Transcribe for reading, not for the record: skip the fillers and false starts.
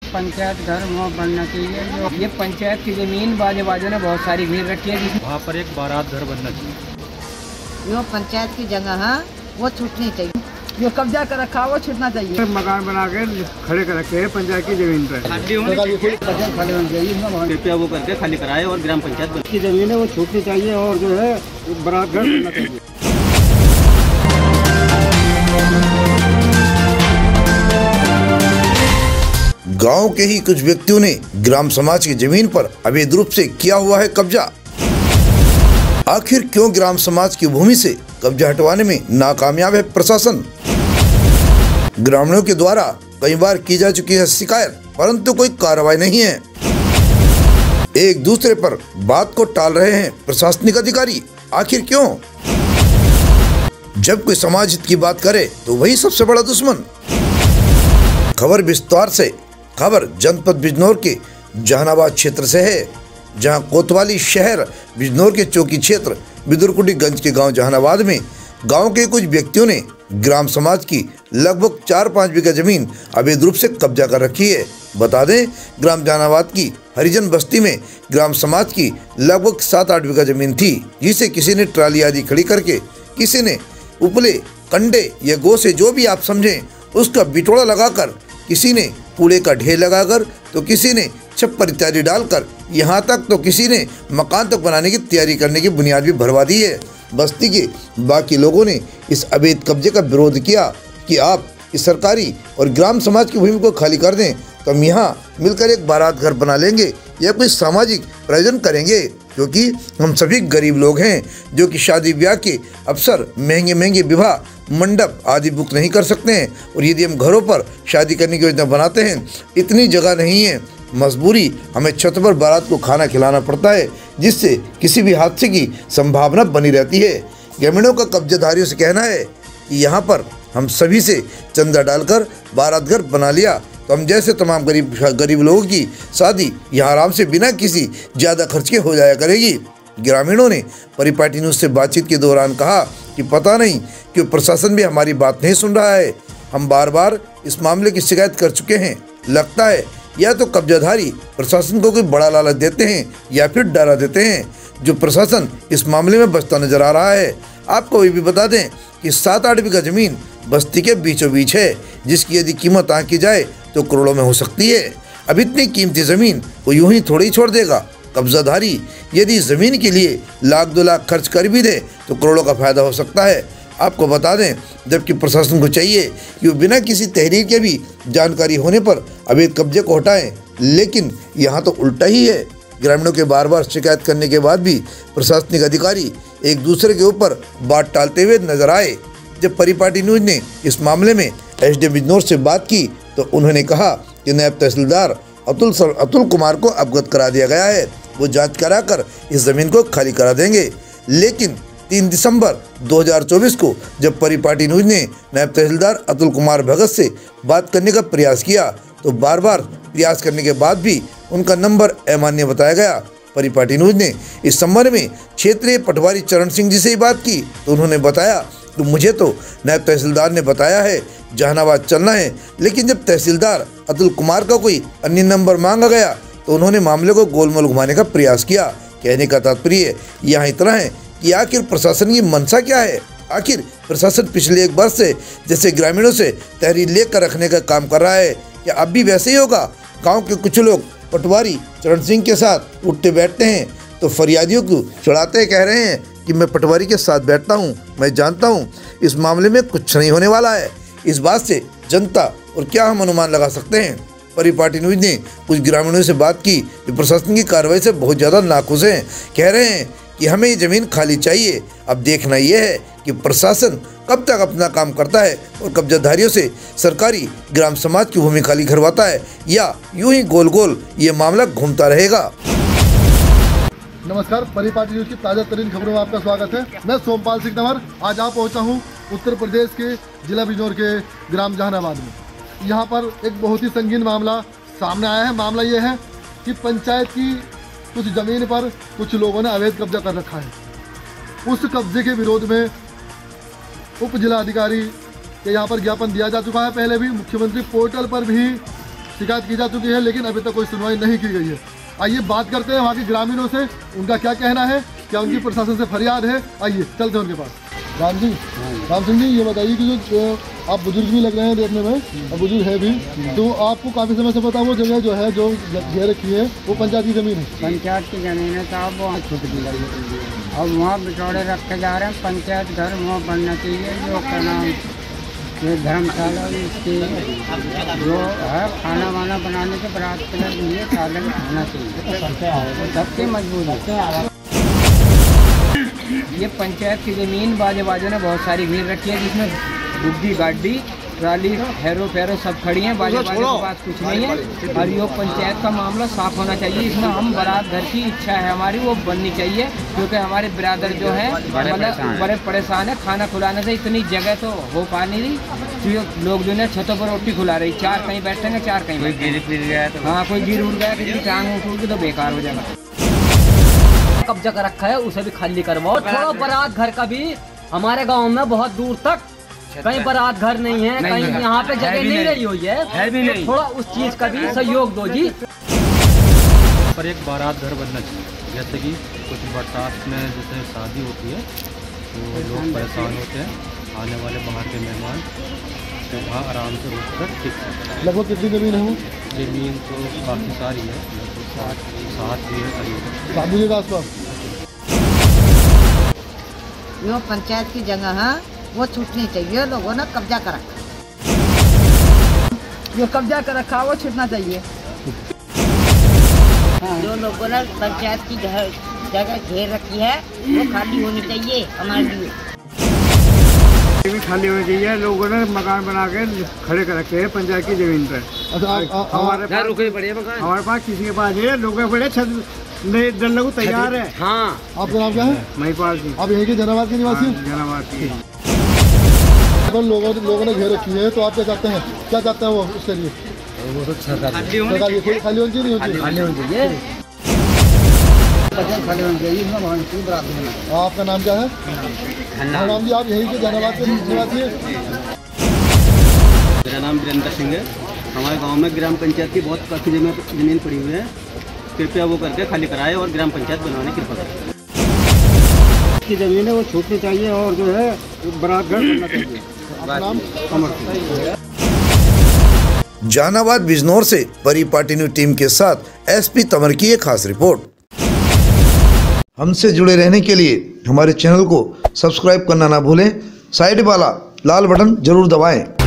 पंचायत घर वहाँ बनना चाहिए। जो ये पंचायत की जमीन बाजू बाजू ने बहुत सारी घेर रखी है, वहाँ पर एक बारात घर बनना चाहिए। जो पंचायत की जगह है वो छूटनी चाहिए। जो कब्जा कर रखा है वो छूटना चाहिए। मकान बना के खड़े कर रखे हैं पंचायत की जमीन पर, खाली होनी चाहिए, कृपया वो करके खाली कराए और ग्राम पंचायत की जमीन है वो छूटनी चाहिए और जो है बारात घर बनना चाहिए। गांव के ही कुछ व्यक्तियों ने ग्राम समाज की जमीन पर अवैध रूप से किया हुआ है कब्जा। आखिर क्यों ग्राम समाज की भूमि से कब्जा हटवाने में नाकामयाब है प्रशासन? ग्रामीणों के द्वारा कई बार की जा चुकी है शिकायत, परंतु कोई कार्रवाई नहीं है। एक दूसरे पर बात को टाल रहे हैं प्रशासनिक अधिकारी। आखिर क्यों? जब कोई समाज हित की बात करे तो वही सबसे बड़ा दुश्मन। खबर विस्तार से। खबर जनपद बिजनौर के जहानाबाद क्षेत्र से है, जहां कोतवाली शहर बिजनौर के चौकी क्षेत्र बिदुरकुटीगंज के गांव जहानाबाद में गांव के कुछ व्यक्तियों ने ग्राम समाज की लगभग 4-5 बीघा जमीन अवैध रूप से कब्जा कर रखी है। बता दें, ग्राम जहानाबाद की हरिजन बस्ती में ग्राम समाज की लगभग 7-8 बीघा जमीन थी, जिसे किसी ने ट्राली आदि खड़ी करके, किसी ने उपले, कंडे या गो से जो भी आप समझें उसका बिटोड़ा लगाकर, किसी ने कूड़े का ढेर लगाकर, तो किसी ने छप्पर इत्यादि डालकर, यहाँ तक तो किसी ने मकान तक बनाने की तैयारी करने की बुनियाद भी भरवा दी है। बस्ती के बाकी लोगों ने इस अवैध कब्जे का विरोध किया कि आप इस सरकारी और ग्राम समाज की भूमि को खाली कर दें तो हम यहाँ मिलकर एक बारात घर बना लेंगे या कोई सामाजिक प्रयोजन करेंगे, क्योंकि हम सभी गरीब लोग हैं जो कि शादी ब्याह के अवसर, महंगे महंगे विवाह मंडप आदि बुक नहीं कर सकते हैं, और यदि हम घरों पर शादी करने की योजना बनाते हैं इतनी जगह नहीं है, मजबूरी हमें छत पर बारात को खाना खिलाना पड़ता है, जिससे किसी भी हादसे की संभावना बनी रहती है। ग्रामीणों का कब्जाधारियों से कहना है कि यहाँ पर हम सभी से चंदा डालकर बारात घर बना लिया तो हम जैसे तमाम गरीब लोगों की शादी यहाँ आराम से बिना किसी ज़्यादा खर्च के हो जाया करेगी। ग्रामीणों ने परिपाटी न्यूज़ से बातचीत के दौरान कहा कि पता नहीं कि प्रशासन भी हमारी बात नहीं सुन रहा है। हम बार बार इस मामले की शिकायत कर चुके हैं। लगता है या तो कब्जाधारी प्रशासन को कोई बड़ा लालच देते हैं या फिर डरा देते हैं, जो प्रशासन इस मामले में बचता नजर आ रहा है। आपको ये भी बता दें कि 7-8 बीघा जमीन बस्ती के बीचों बीच है, जिसकी यदि कीमत आंकी जाए तो करोड़ों में हो सकती है। अब इतनी कीमती जमीन वो यूं ही थोड़ी छोड़ देगा। कब्जाधारी यदि जमीन के लिए लाख-2 लाख खर्च कर भी दे तो करोड़ों का फायदा हो सकता है। आपको बता दें, जबकि प्रशासन को चाहिए कि वो बिना किसी तहरीर के भी जानकारी होने पर अवैध कब्जे को हटाएं, लेकिन यहाँ तो उल्टा ही है। ग्रामीणों के बार बार शिकायत करने के बाद भी प्रशासनिक अधिकारी एक दूसरे के ऊपर बात टालते हुए नजर आए। जब परिपाटी न्यूज ने इस मामले में एसडीएम बिजनौर से बात की तो उन्होंने कहा कि नायब तहसीलदार अतुल कुमार को अवगत करा दिया गया है, वो जांच कराकर इस जमीन को खाली करा देंगे। लेकिन 3 दिसंबर 2024 को जब परिपाटी न्यूज ने नायब तहसीलदार अतुल कुमार भगत से बात करने का प्रयास किया तो बार बार प्रयास करने के बाद भी उनका नंबर अमान्य बताया गया। परिपाटी न्यूज ने इस संबंध में क्षेत्रीय पटवारी चरण सिंह जी से ही बात की तो उन्होंने बताया कि मुझे तो नायब तहसीलदार ने बताया है जहानाबाद चलना है, लेकिन जब तहसीलदार अतुल कुमार का कोई अन्य नंबर मांगा गया तो उन्होंने मामले को गोलमोल घुमाने का प्रयास किया। कहने का तात्पर्य यहाँ इतना है कि आखिर प्रशासन की मंशा क्या है। आखिर प्रशासन पिछले 1 वर्ष से जैसे ग्रामीणों से तहरीर लेकर रखने का काम कर रहा है, क्या अब भी वैसे ही होगा? गांव के कुछ लोग पटवारी चरण सिंह के साथ उठते बैठते हैं तो फरियादियों को चढ़ाते कह रहे हैं कि मैं पटवारी के साथ बैठता हूं, मैं जानता हूं इस मामले में कुछ नहीं होने वाला है। इस बात से जनता और क्या हम अनुमान लगा सकते हैं। परिपाटी न्यूज ने कुछ ग्रामीणों से बात की जो प्रशासन की कार्रवाई से बहुत ज़्यादा नाखुश हैं। कह रहे हैं कि हमें ये ज़मीन खाली चाहिए। अब देखना यह है कि प्रशासन कब तक अपना काम करता है और कब्जाधारियों से सरकारी ग्राम समाज की भूमि खाली करवाता है, या यूं ही गोल गोल ये मामला घूमता रहेगा। नमस्कार, परिपाटी न्यूज की ताज़ा तरीन खबरों में आपका स्वागत है। मैं सोमपाल सिंह तंवर आज आप पहुंचा हूं उत्तर प्रदेश के जिला बिजनौर के ग्राम जहानाबाद में। यहां पर एक बहुत ही संगीन मामला सामने आया है। मामला ये है कि पंचायत की कुछ ज़मीन पर कुछ लोगों ने अवैध कब्जा कर रखा है। उस कब्जे के विरोध में उप जिला अधिकारी के यहाँ पर ज्ञापन दिया जा चुका है। पहले भी मुख्यमंत्री पोर्टल पर भी शिकायत की जा चुकी है, लेकिन अभी तक कोई सुनवाई नहीं की गई है। आइए बात करते हैं वहाँ के ग्रामीणों से, उनका क्या कहना है, क्या उनकी प्रशासन से फरियाद है। आइए चलते हैं उनके पास। राम सिंह जी, ये बताइए कि जो आप बुजुर्ग भी लग रहे हैं देखने में और बुजुर्ग है भी, तो आपको काफ़ी समय से पता वो जगह जो है जो घेर रखी है वो पंचायत की ज़मीन है? पंचायत की ज़मीन है साहब, वहाँ छूट गई और वहाँ बिचौड़े रखे जा रहे हैं। पंचायत घर वहाँ बनना चाहिए, जो क्या नाम ये धर्मशाला इसके जो है खाना वाना बनाने के बारात के लिए साधन होना चाहिए, सबके मजबूत है। ये पंचायत की ज़मीन बाजू बाजू ने बहुत सारी घेर रखी है, जिसमें बुग्गी गाड़ी ट्राली फेरो सब खड़ी हैं, बाजू बाजू के पास कुछ नहीं है। और ये पंचायत का मामला साफ होना चाहिए। इसमें हम बारात घर की इच्छा है हमारी वो बननी चाहिए, क्योंकि हमारे बिरादर जो है मतलब बड़े परेशान है। खाना खुलाने से इतनी जगह तो हो पा नहीं रही, तो लोग जो है छतों पर रोटी खुला रही, चार कहीं बैठेंगे, चार कहीं गिर गया तो हाँ कोई गिर उड़ गया, किसी टांग उठ गई तो बेकार हो जाएगा। कब्जा कर रखा है उसे भी खाली करवाओ। थोड़ा बारात घर का भी हमारे गांव में बहुत दूर तक कहीं बारात घर नहीं है, कहीं यहाँ पे जगह नहीं रही हुई है भी नहीं। थोड़ा उस चीज का भी सहयोग दो जी। पर एक बारात घर बनना चाहिए, जैसे कि कुछ बरसात में जैसे शादी होती है तो लोग परेशान होते हैं, आने वाले बाहर के मेहमान तो वहाँ आराम से रुक कर ठीक है। लगभग कितनी ज़मीन है वो? ज़मीन तो काफ़ी सारी है, 7 भी है करीब। 7 बीघे के आसपास। जो पंचायत की जगह है वो छूटनी चाहिए, लोगों ने कब्जा कर रखा, जो कब्जा कर रखा वो छूटना चाहिए। जो लोगों ने पंचायत की जगह घेर रखी है वो खाली होनी चाहिए हमारे लिए। भी खाली होनी चाहिए। लोगों ने मकान बना के खड़े कर रखे हैं पंचायत की जमीन पर। अच्छा हमारे पास किसी के पास है, लोग बड़े छत डलने को तैयार है। हाँ। आपका नाम क्या है? महिपाल सिंह। आप यहीं के जहानाबाद के निवासी? जहानाबाद के। अगर लोगों ने घेर रखी है तो आप क्या चाहते हैं? क्या चाहते हैं वो उसके लिए? वो तो सरकार खाली होनी चाहिए, नहीं होनी चाहिए? खाली होनी चाहिए। आपका नाम क्या है? नाम जी, आप यहीं के जहानाबाद के निवासी हैं? मेरा नाम वीरेंद्र सिंह है। हमारे गांव में ग्राम पंचायत की बहुत काफ़ी ज़मीन पड़ी हुई है, कृपया वो करके खाली कराए और ग्राम पंचायत बनवाने की कृपा करें। की जमीन है वो छूटनी चाहिए और जो है बारात घर बनना चाहिए। आपका नाम? अमर सिंह। जहानाबाद बिजनौर से परी पार्टी न्यूज टीम के साथ एसपी तंवर की एक खास रिपोर्ट। हमसे जुड़े रहने के लिए हमारे चैनल को सब्सक्राइब करना ना भूलें, साइड वाला लाल बटन जरूर दबाएं।